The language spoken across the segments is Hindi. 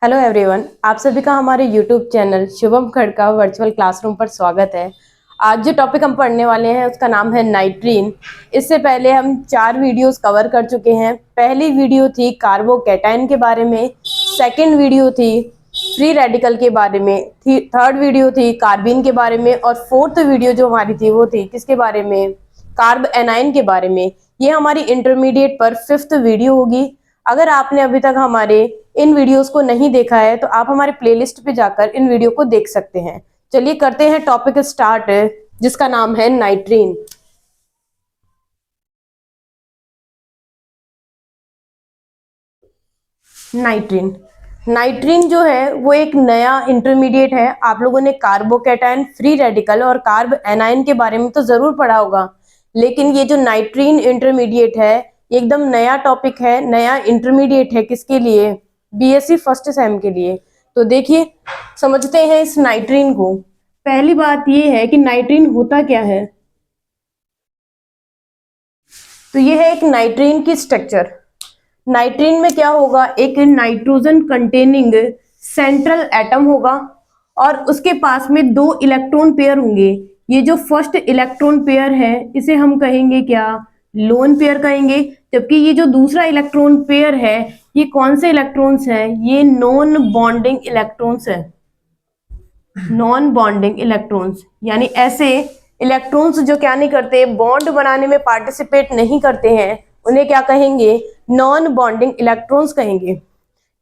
हेलो एवरीवन, आप सभी का हमारे YouTube channel Shubham Khadka virtual classroom पर स्वागत है। आज जो टॉपिक हम पढ़ने वाले हैं उसका नाम है नाइट्रीन। इससे पहले हम 4 वीडियोस कवर कर चुके हैं। पहली वीडियो थी कार्बोकैटायन के बारे में, सेकंड वीडियो थी फ्री रेडिकल के बारे में, थर्ड वीडियो थी कार्बिन के बारे में और फोर्थ वीडियो जो हमारी थी वो थी किसके बारे में, कार्ब एनाइन के बारे में। ये हमारी इंटरमीडिएट पर 5th वीडियो होगी। अगर आपने अभी तक हमारे इन वीडियोस को नहीं देखा है तो आप हमारे प्लेलिस्ट पे जाकर इन वीडियो को देख सकते हैं। चलिए करते हैं टॉपिक स्टार्ट, जिसका नाम है नाइट्रीन। नाइट्रीन नाइट्रीन जो है वो एक नया इंटरमीडिएट है। आप लोगों ने कार्बोकैटायन, फ्री रेडिकल और कार्ब एनाइन के बारे में तो जरूर पढ़ा होगा, लेकिन ये जो नाइट्रीन इंटरमीडिएट है ये एकदम नया टॉपिक है, नया इंटरमीडिएट है। किसके लिए? बीएससी फर्स्ट सेम के लिए। तो देखिए, समझते हैं इस नाइट्रीन को। पहली बात ये है कि नाइट्रीन होता क्या है। तो ये है एक नाइट्रीन की स्ट्रक्चर। नाइट्रीन में क्या होगा, एक नाइट्रोजन कंटेनिंग सेंट्रल एटम होगा और उसके पास में 2 इलेक्ट्रॉन पेयर होंगे। ये जो फर्स्ट इलेक्ट्रॉन पेयर है इसे हम कहेंगे क्या? लोन पेयर कहेंगे। जबकि ये जो दूसरा इलेक्ट्रॉन पेयर है ये कौन से इलेक्ट्रॉन्स हैं? ये नॉन बॉन्डिंग इलेक्ट्रॉन्स है। नॉन बॉन्डिंग इलेक्ट्रॉन्स यानी ऐसे इलेक्ट्रॉन्स जो क्या नहीं करते, बॉन्ड बनाने में पार्टिसिपेट नहीं करते हैं, उन्हें क्या कहेंगे? नॉन बॉन्डिंग इलेक्ट्रॉन्स कहेंगे।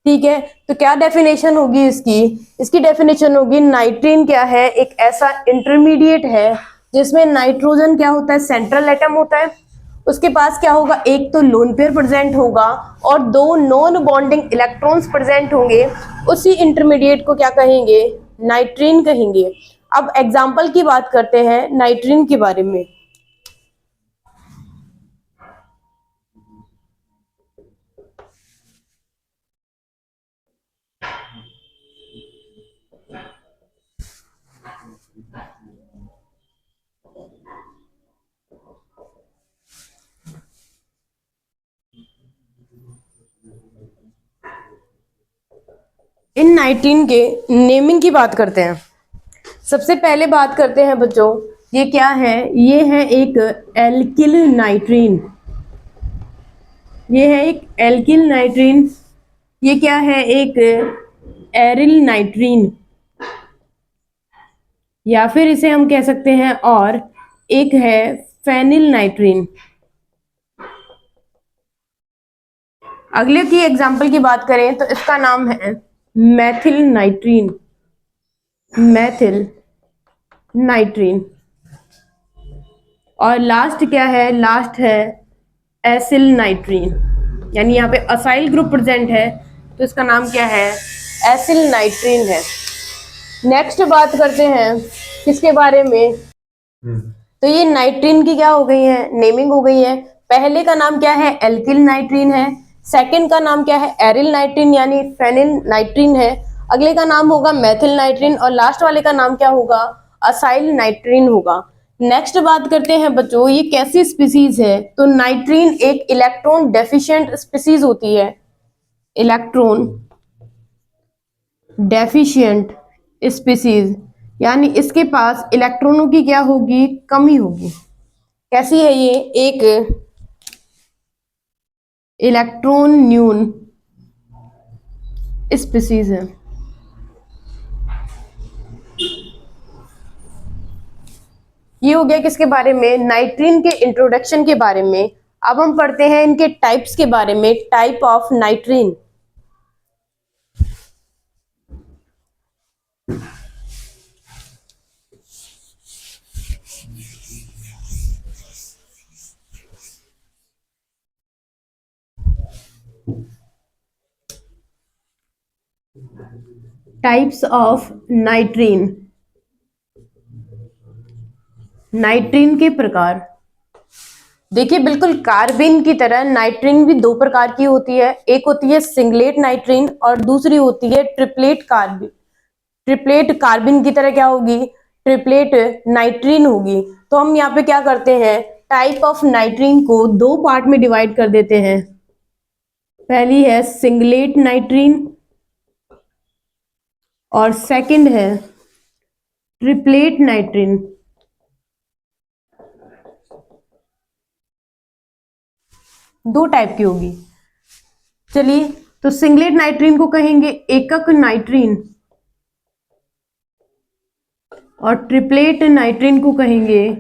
ठीक है, तो क्या डेफिनेशन होगी इसकी? इसकी डेफिनेशन होगी नाइट्रीन क्या है? एक ऐसा इंटरमीडिएट है जिसमें नाइट्रोजन क्या होता है? सेंट्रल एटम होता है। उसके पास क्या होगा? एक तो लोन पेयर प्रेजेंट होगा और 2 नॉन बॉन्डिंग इलेक्ट्रॉन्स प्रेजेंट होंगे। उसी इंटरमीडिएट को क्या कहेंगे? नाइट्रीन कहेंगे। अब एग्जाम्पल की बात करते हैं नाइट्रीन के बारे में। इन नाइट्रीन के नेमिंग की बात करते हैं। सबसे पहले बात करते हैं बच्चों, ये क्या है? ये है एक एल्किल नाइट्रीन। ये है एक एल्किल नाइट्रीन। ये क्या है? एक एरिल नाइट्रीन, या फिर इसे हम कह सकते हैं और एक है फेनिल नाइट्रीन। अगले की एग्जाम्पल की बात करें तो इसका नाम है मैथिल नाइट्रीन। मैथिल नाइट्रीन। और लास्ट क्या है? लास्ट है एसिल नाइट्रीन, यानी यहाँ पे असाइल ग्रुप प्रेजेंट है तो इसका नाम क्या है? एसिल नाइट्रीन है। नेक्स्ट बात करते हैं किसके बारे में? तो ये नाइट्रीन की क्या हो गई है? नेमिंग हो गई है। पहले का नाम क्या है? एल्किल नाइट्रीन है। सेकंड का नाम क्या है? एरिल नाइट्रीन यानी फेनिल नाइट्रीन है। अगले का नाम होगा मैथिल नाइट्रीन और लास्ट वाले का नाम क्या होगा? असाइल नाइट्रीन होगा। नेक्स्ट बात करते हैं बच्चों, ये कैसी स्पीसीज है? तो नाइट्रीन एक इलेक्ट्रॉन डेफिशिएंट स्पीसीज होती है। इलेक्ट्रॉन डेफिशिएंट स्पीसीज यानी इसके पास इलेक्ट्रॉनों की क्या होगी? कमी होगी। कैसी है ये? एक इलेक्ट्रॉन न्यून स्पीसीज है। ये हो गया किसके बारे में? नाइट्रीन के इंट्रोडक्शन के बारे में। अब हम पढ़ते हैं इनके टाइप्स के बारे में। Type of नाइट्रीन। Types of नाइट्रीन। नाइट्रीन के प्रकार। देखिए, बिल्कुल कार्बिन की तरह नाइट्रीन भी 2 प्रकार की होती है। एक होती है सिंगलेट नाइट्रीन और दूसरी होती है ट्रिपलेट कार्बिन। ट्रिपलेट कार्बिन की तरह क्या होगी? ट्रिपलेट नाइट्रीन होगी। तो हम यहाँ पे क्या करते हैं? टाइप ऑफ नाइट्रीन को 2 पार्ट में डिवाइड कर देते हैं। पहली है सिंगलेट नाइट्रीन और सेकंड है ट्रिपलेट नाइट्रीन। दो टाइप की होगी। चलिए, तो सिंगलेट नाइट्रीन को कहेंगे एकक नाइट्रीन और ट्रिपलेट नाइट्रीन को कहेंगे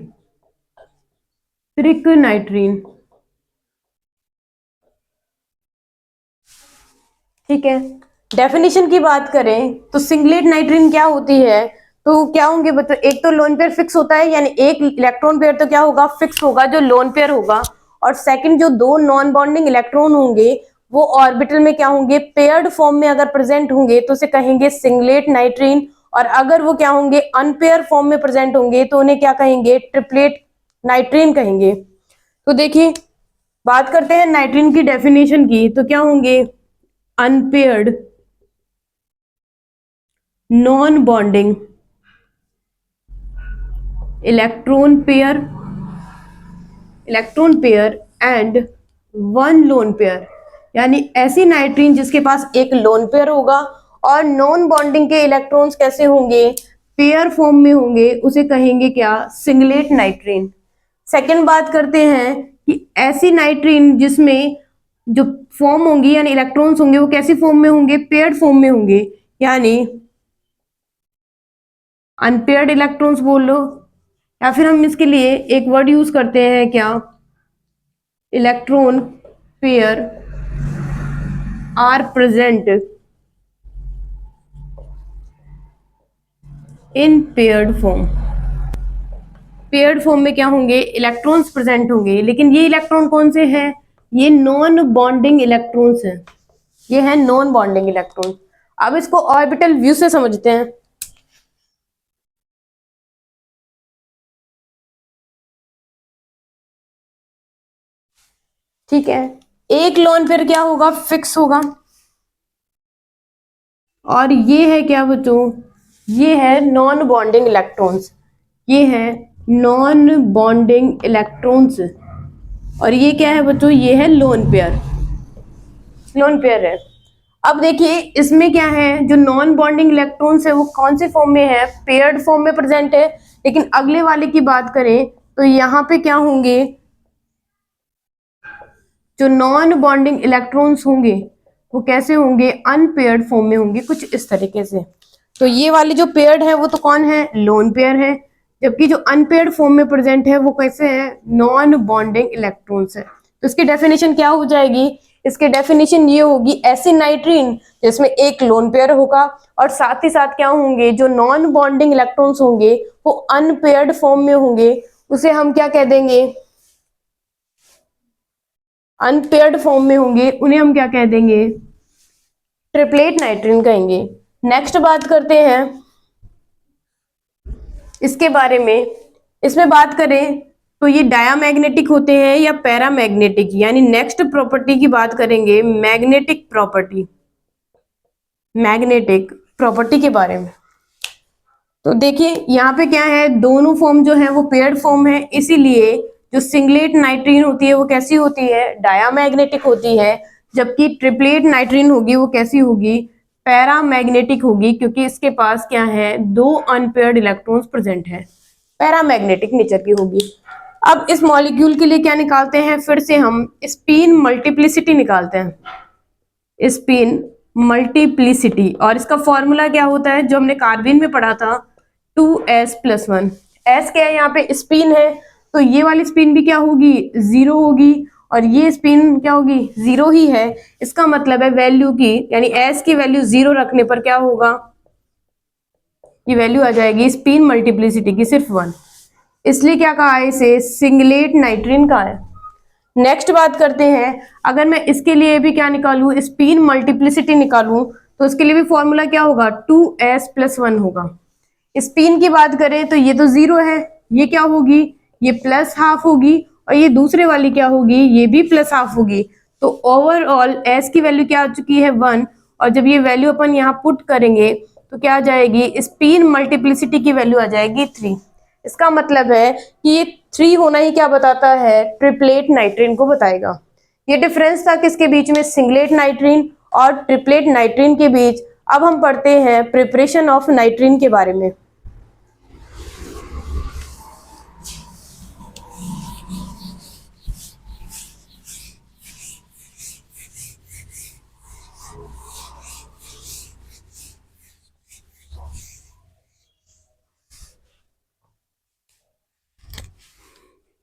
त्रिक नाइट्रीन। ठीक है, डेफिनेशन की बात करें तो सिंगलेट नाइट्रीन क्या होती है, तो क्या होंगे बच्चों, एक तो लोन पेयर फिक्स होता है, यानी एक इलेक्ट्रॉन पेयर तो क्या होगा, फिक्स होगा जो लोन पेयर होगा, और सेकंड जो दो नॉन बॉन्डिंग इलेक्ट्रॉन होंगे वो ऑर्बिटल में क्या होंगे, पेयर्ड फॉर्म में अगर प्रेजेंट होंगे तो उसे कहेंगे सिंगलेट नाइट्रीन, और अगर वो क्या होंगे अनपेयर फॉर्म में प्रेजेंट होंगे तो उन्हें क्या कहेंगे, ट्रिपलेट नाइट्रीन कहेंगे। तो देखिए, बात करते हैं नाइट्रीन की डेफिनेशन की, तो क्या होंगे, unpaired non bonding electron pair and one lone pair, यानी ऐसी नाइट्रीन जिसके पास एक लोन पेयर होगा और नॉन बॉन्डिंग के इलेक्ट्रॉन्स कैसे होंगे, पेयर फॉर्म में होंगे, उसे कहेंगे क्या, सिंगलेट नाइट्रीन। सेकंड बात करते हैं कि ऐसी नाइट्रीन जिसमें जो फॉर्म होंगी यानी इलेक्ट्रॉन्स होंगे वो कैसी फॉर्म में होंगे, पेयर्ड फॉर्म में होंगे, यानी अनपेयर्ड इलेक्ट्रॉन्स बोल लो, या फिर हम इसके लिए एक वर्ड यूज करते हैं क्या, electron pair are present in paired form. Paired form में क्या होंगे, इलेक्ट्रॉन्स प्रेजेंट होंगे, लेकिन ये इलेक्ट्रॉन कौन से हैं, ये नॉन बॉन्डिंग इलेक्ट्रॉन्स हैं, ये है नॉन बॉन्डिंग इलेक्ट्रॉन। अब इसको ऑर्बिटल व्यू से समझते हैं। ठीक है, एक लोन पेयर क्या होगा, फिक्स होगा, और ये है क्या बच्चों, ये है नॉन बॉन्डिंग इलेक्ट्रॉन्स, ये है नॉन बॉन्डिंग इलेक्ट्रॉन्स, और ये क्या है बच्चों, ये है लोन पेयर है। अब देखिए इसमें क्या है, जो नॉन बॉन्डिंग इलेक्ट्रॉन्स है वो कौन से फॉर्म में है, पेयर्ड फॉर्म में प्रेजेंट है, लेकिन अगले वाले की बात करें तो यहाँ पे क्या होंगे, जो नॉन बॉन्डिंग इलेक्ट्रॉन्स होंगे वो कैसे होंगे, अनपेयर्ड फॉर्म में होंगे, कुछ इस तरीके से। तो ये वाले जो पेयर्ड है वो तो कौन है, लोन पेयर है, जबकि जो अनपेयर्ड फॉर्म में प्रेजेंट है वो कैसे है, नॉन बॉन्डिंग इलेक्ट्रॉन्स है। तो इसकी डेफिनेशन क्या हो जाएगी, इसकी डेफिनेशन ये होगी, ऐसी नाइट्रीन जिसमें एक लोन पेयर होगा और साथ ही साथ क्या होंगे, जो नॉन बॉन्डिंग इलेक्ट्रॉन्स होंगे वो अनपेयर्ड फॉर्म में होंगे, उसे हम क्या कह देंगे, अनपेयर्ड फॉर्म में होंगे, उन्हें हम क्या कह देंगे, ट्रिपलेट नाइट्रीन कहेंगे। नेक्स्ट बात करते हैं इसके बारे में, इसमें बात करें तो ये डायामैग्नेटिक होते हैं या पैरामैग्नेटिक, यानी नेक्स्ट प्रॉपर्टी की बात करेंगे, मैग्नेटिक प्रॉपर्टी के बारे में। तो देखिए यहाँ पे क्या है, दोनों फॉर्म जो है वो पेयर्ड फॉर्म है, इसीलिए जो सिंगलेट नाइट्रीन होती है वो कैसी होती है, डायामैग्नेटिक होती है, जबकि ट्रिपलेट नाइट्रीन होगी वो कैसी होगी, पैरामैग्नेटिक होगी, क्योंकि इसके पास क्या है, दो अनपेयर्ड इलेक्ट्रॉन्स प्रेजेंट है, पैरामैग्नेटिक नेचर की होगी। अब इस मॉलिक्यूल के लिए क्या निकालते हैं, फिर से हम स्पिन मल्टीप्लिसिटी निकालते हैं, स्पिन मल्टीप्लिसिटी, और इसका फॉर्मूला क्या होता है जो हमने कार्बन में पढ़ा था, 2s+1। s क्या है, यहाँ पे स्पिन है, तो ये वाली स्पिन भी क्या होगी, 0 होगी, और ये स्पिन क्या होगी, 0 ही है। इसका मतलब है वैल्यू की, यानी s की वैल्यू 0 रखने पर क्या होगा, ये वैल्यू आ जाएगी स्पिन मल्टीप्लिसिटी की सिर्फ 1, इसलिए क्या कहा है, इसे सिंगलेट नाइट्रीन कहा है। नेक्स्ट बात करते हैं, अगर मैं इसके लिए भी क्या निकालूं, स्पिन मल्टीप्लिसिटी निकालूं, तो इसके लिए भी फॉर्मूला क्या होगा, 2s+1 होगा। स्पिन की बात करें तो ये तो 0 है, ये क्या होगी, ये +½ होगी, और ये दूसरे वाली क्या होगी, ये भी +½ होगी। तो ओवरऑल s की वैल्यू क्या आ चुकी है, 1, और जब ये वैल्यू अपन यहाँ पुट करेंगे तो क्या आ जाएगी, स्पिन मल्टीप्लिसिटी की वैल्यू आ जाएगी 3। इसका मतलब है कि ये 3 होना ही क्या बताता है, ट्रिपलेट नाइट्रीन को बताएगा। ये डिफरेंस था किसके बीच में, सिंगलेट नाइट्रीन और ट्रिपलेट नाइट्रीन के बीच। अब हम पढ़ते हैं प्रिपरेशन ऑफ नाइट्रीन के बारे में।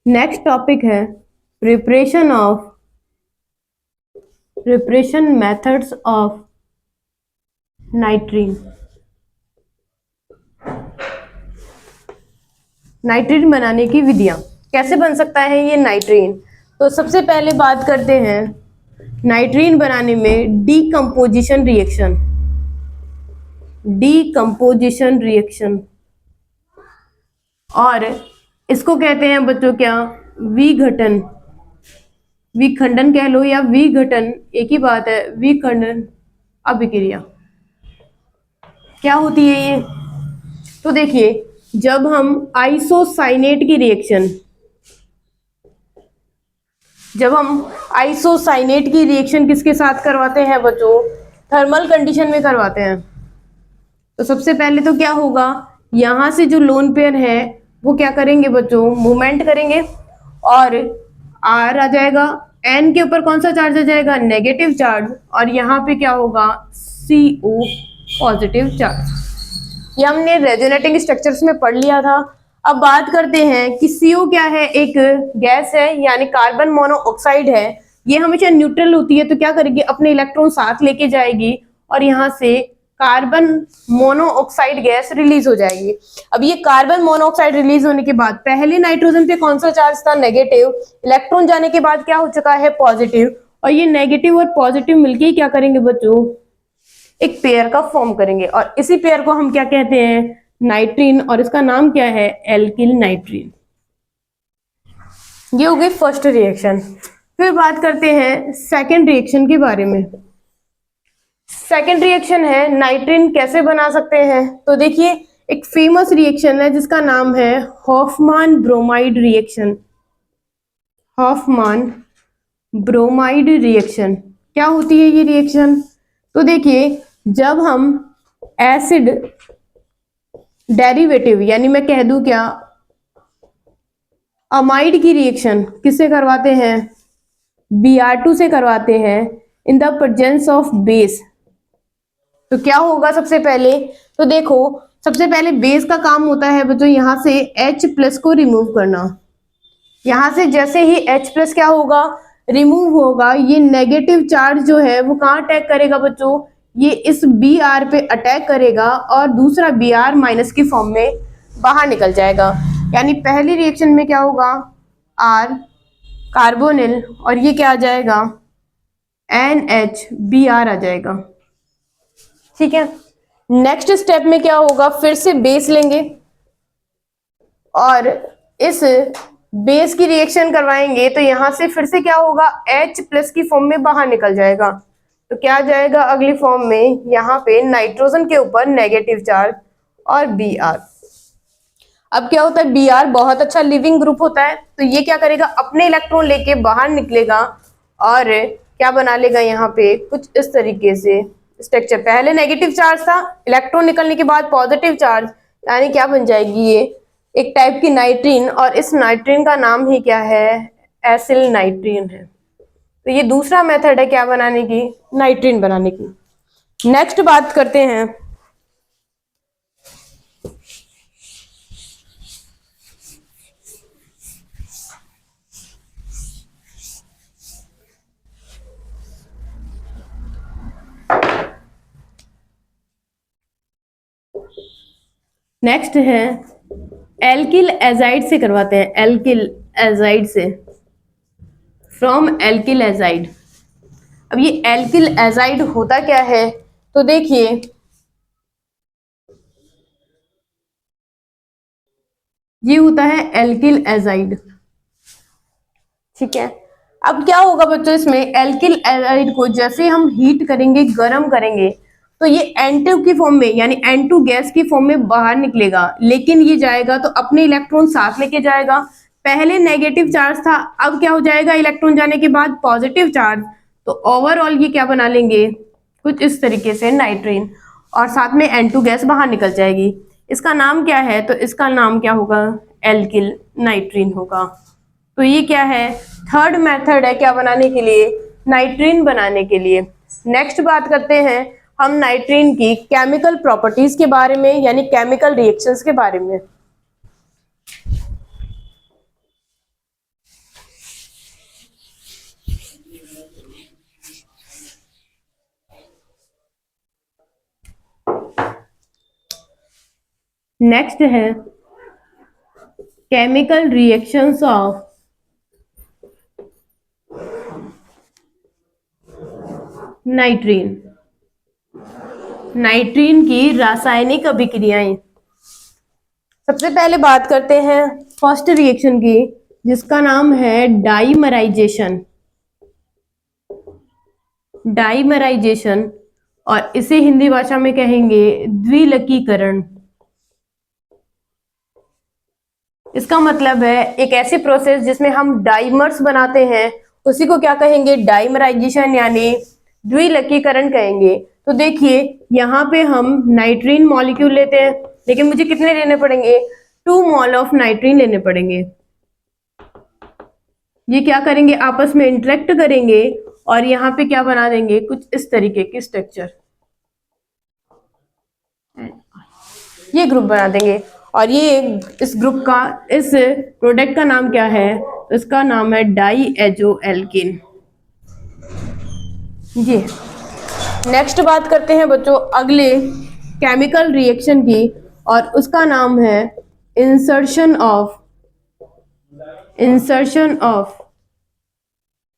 नेक्स्ट टॉपिक है प्रिपरेशन मेथड्स ऑफ नाइट्रीन। नाइट्रीन बनाने की विधियां, कैसे बन सकता है ये नाइट्रीन। तो सबसे पहले बात करते हैं नाइट्रीन बनाने में डीकम्पोजिशन रिएक्शन, और इसको कहते हैं बच्चों क्या, विखंडन कह लो या विघटन, एक ही बात है, विखंडन अभिक्रिया। क्या होती है ये, तो देखिए जब हम आइसोसाइनेट की रिएक्शन किसके साथ करवाते हैं बच्चों, थर्मल कंडीशन में करवाते हैं। तो सबसे पहले तो क्या होगा, यहां से जो लोन पेयर है वो क्या करेंगे बच्चों, मूवमेंट करेंगे, और आर आ जाएगा, एन के ऊपर कौन सा चार्ज आ जाएगा, नेगेटिव चार्ज, और यहाँ पे क्या होगा, CO पॉजिटिव चार्ज। ये हमने रेजोनेटिंग स्ट्रक्चर्स में पढ़ लिया था। अब बात करते हैं कि CO क्या है, एक गैस है यानी कार्बन मोनोऑक्साइड है। ये हमेशा न्यूट्रल होती है, तो क्या करेगी, अपने इलेक्ट्रॉन साथ लेके जाएगी और यहाँ से कार्बन मोनोऑक्साइड गैस रिलीज हो जाएगी। अब ये कार्बन मोनोऑक्साइड रिलीज होने के बाद पहले नाइट्रोजन पे कौन सा चार्ज था, नेगेटिव, इलेक्ट्रॉन जाने के बाद क्या हो चुका है, पॉजिटिव, और ये नेगेटिव और पॉजिटिव मिलके क्या करेंगे बच्चों, एक पेयर का फॉर्म करेंगे, और इसी पेयर को हम क्या कहते हैं, नाइट्रीन, और इसका नाम क्या है, एल्किल नाइट्रीन। ये हो गई फर्स्ट रिएक्शन। फिर बात करते हैं सेकेंड रिएक्शन के बारे में। सेकेंड रिएक्शन है नाइट्रीन कैसे बना सकते हैं। तो देखिए एक फेमस रिएक्शन है जिसका नाम है हॉफमान ब्रोमाइड रिएक्शन। क्या होती है ये रिएक्शन, तो देखिए जब हम एसिड डेरिवेटिव यानी मैं कह दूं क्या, अमाइड की रिएक्शन किससे करवाते हैं, Br2 से करवाते हैं in the presence of base. तो क्या होगा सबसे पहले, तो देखो सबसे पहले बेस का काम होता है बच्चों यहाँ से H+ को रिमूव करना। यहाँ से जैसे ही H+ क्या होगा, रिमूव होगा, ये नेगेटिव चार्ज जो है वो कहाँ अटैक करेगा बच्चों, ये इस Br पे अटैक करेगा और दूसरा Br- की फॉर्म में बाहर निकल जाएगा। यानी पहली रिएक्शन में क्या होगा, R कार्बोनिल और ये क्या आ जाएगा, NHBr आ जाएगा। ठीक है, नेक्स्ट स्टेप में क्या होगा, फिर से बेस लेंगे और इस बेस की रिएक्शन करवाएंगे, तो यहां से फिर से क्या होगा, H+ की फॉर्म में बाहर निकल जाएगा। तो क्या आ जाएगा अगली फॉर्म में, यहाँ पे नाइट्रोजन के ऊपर नेगेटिव चार्ज और Br। अब क्या होता है, Br बहुत अच्छा लिविंग ग्रुप होता है, तो ये क्या करेगा, अपने इलेक्ट्रॉन लेके बाहर निकलेगा और क्या बना लेगा, यहाँ पे कुछ इस तरीके से स्ट्रक्चर। पहले नेगेटिव चार्ज था, इलेक्ट्रॉन निकलने के बाद पॉजिटिव चार्ज, यानी क्या बन जाएगी, ये एक टाइप की नाइट्रीन, और इस नाइट्रीन का नाम ही क्या है, एसिल नाइट्रीन है। तो ये दूसरा मेथड है क्या बनाने की, नाइट्रीन बनाने की। नेक्स्ट बात करते हैं नेक्स्ट है एल्किल एजाइड से करवाते हैं, एल्किल एजाइड से, फ्रॉम एल्किल एजाइड। अब ये एल्किल एजाइड होता क्या है, तो देखिए ये होता है एल्किल एजाइड। ठीक है, अब क्या होगा बच्चों, इसमें एल्किल एजाइड को जैसे हम हीट करेंगे, गर्म करेंगे, तो ये N2 की फॉर्म में यानी N2 गैस की फॉर्म में बाहर निकलेगा, लेकिन ये जाएगा तो अपने इलेक्ट्रॉन साथ लेके जाएगा। पहले नेगेटिव चार्ज था, अब क्या हो जाएगा, इलेक्ट्रॉन जाने के बाद पॉजिटिव चार्ज। तो ओवरऑल ये क्या बना लेंगे, कुछ इस तरीके से नाइट्रीन। और साथ में N2 गैस बाहर निकल जाएगी। इसका नाम क्या है? तो इसका नाम क्या होगा? एल्किल नाइट्रीन होगा। तो ये क्या है? थर्ड मेथड है क्या बनाने के लिए? नाइट्रीन बनाने के लिए। नेक्स्ट बात करते हैं हम नाइट्रीन की केमिकल प्रॉपर्टीज के बारे में, यानी केमिकल रिएक्शंस के बारे में। नेक्स्ट है केमिकल रिएक्शंस ऑफ नाइट्रीन। नाइट्रीन की रासायनिक अभिक्रियाएं। सबसे पहले बात करते हैं फर्स्ट रिएक्शन की, जिसका नाम है डाइमराइजेशन। डाइमराइजेशन, और इसे हिंदी भाषा में कहेंगे द्विलकीकरण। इसका मतलब है एक ऐसी प्रोसेस जिसमें हम डाइमर्स बनाते हैं, उसी को क्या कहेंगे? डाइमराइजेशन, यानी द्विलकीकरण कहेंगे। तो देखिए यहाँ पे हम नाइट्रीन मॉलिक्यूल लेते हैं, लेकिन मुझे कितने लेने पड़ेंगे? 2 मोल ऑफ नाइट्रीन लेने पड़ेंगे। ये क्या करेंगे? आपस में इंटरेक्ट करेंगे और यहाँ पे क्या बना देंगे? कुछ इस तरीके की स्ट्रक्चर, ये ग्रुप बना देंगे। और ये इस ग्रुप का, इस प्रोडक्ट का नाम क्या है? इसका नाम है डाईएजो एल्किन। ये नेक्स्ट बात करते हैं बच्चों अगले केमिकल रिएक्शन की, और उसका नाम है इंसर्शन ऑफ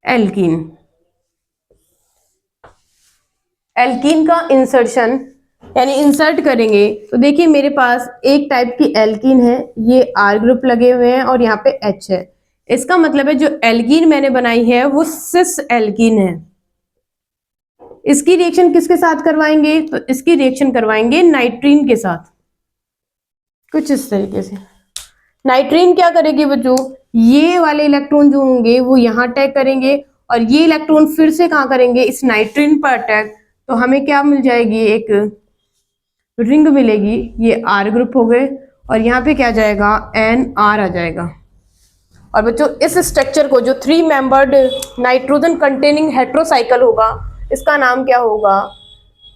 एल्कीन। एल्कीन का इंसर्शन यानी इंसर्ट करेंगे। तो देखिए मेरे पास एक टाइप की एल्कीन है, ये R ग्रुप लगे हुए हैं और यहाँ पे H है। इसका मतलब है जो एल्कीन मैंने बनाई है वो सिस एल्कीन है। इसकी रिएक्शन किसके साथ करवाएंगे? तो इसकी रिएक्शन करवाएंगे नाइट्रीन के साथ, कुछ इस तरीके से। नाइट्रीन क्या करेगी बच्चों? ये वाले इलेक्ट्रॉन जो होंगे वो यहाँ अटैक करेंगे, और ये इलेक्ट्रॉन फिर से कहाँ करेंगे? इस नाइट्रीन पर अटैक। तो हमें क्या मिल जाएगी? एक रिंग मिलेगी। ये R ग्रुप हो गए, और यहाँ पे क्या जाएगा? NR आ जाएगा। और बच्चों इस स्ट्रक्चर को, जो 3 मेंबर्ड नाइट्रोजन कंटेनिंग हेट्रोसाइकिल होगा, इसका नाम क्या होगा?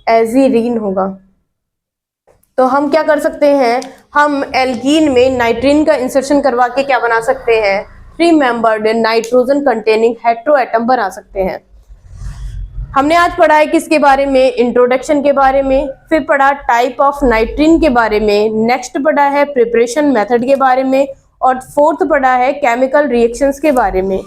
एजीरीन होगा। तो हम क्या कर सकते हैं? हम एल्कीन में नाइट्रीन का इंसर्शन करवा के क्या बना सकते हैं? 3 membered nitrogen containing hetero atom बना सकते हैं। हमने आज पढ़ा है किसके बारे में? इंट्रोडक्शन के बारे में, फिर पढ़ा टाइप ऑफ नाइट्रीन के बारे में, नेक्स्ट पढ़ा है प्रिपरेशन मेथड के बारे में, और फोर्थ पढ़ा है केमिकल रिएक्शंस के बारे में।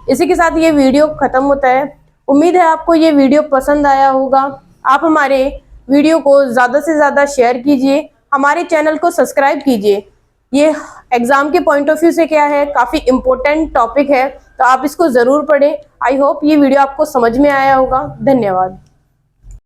इसी के साथ ये वीडियो खत्म होता है। उम्मीद है आपको ये वीडियो पसंद आया होगा। आप हमारे वीडियो को ज़्यादा से ज़्यादा शेयर कीजिए, हमारे चैनल को सब्सक्राइब कीजिए। ये एग्जाम के पॉइंट ऑफ व्यू से क्या है, काफ़ी इम्पोर्टेंट टॉपिक है, तो आप इसको ज़रूर पढ़ें। आई होप ये वीडियो आपको समझ में आया होगा। धन्यवाद।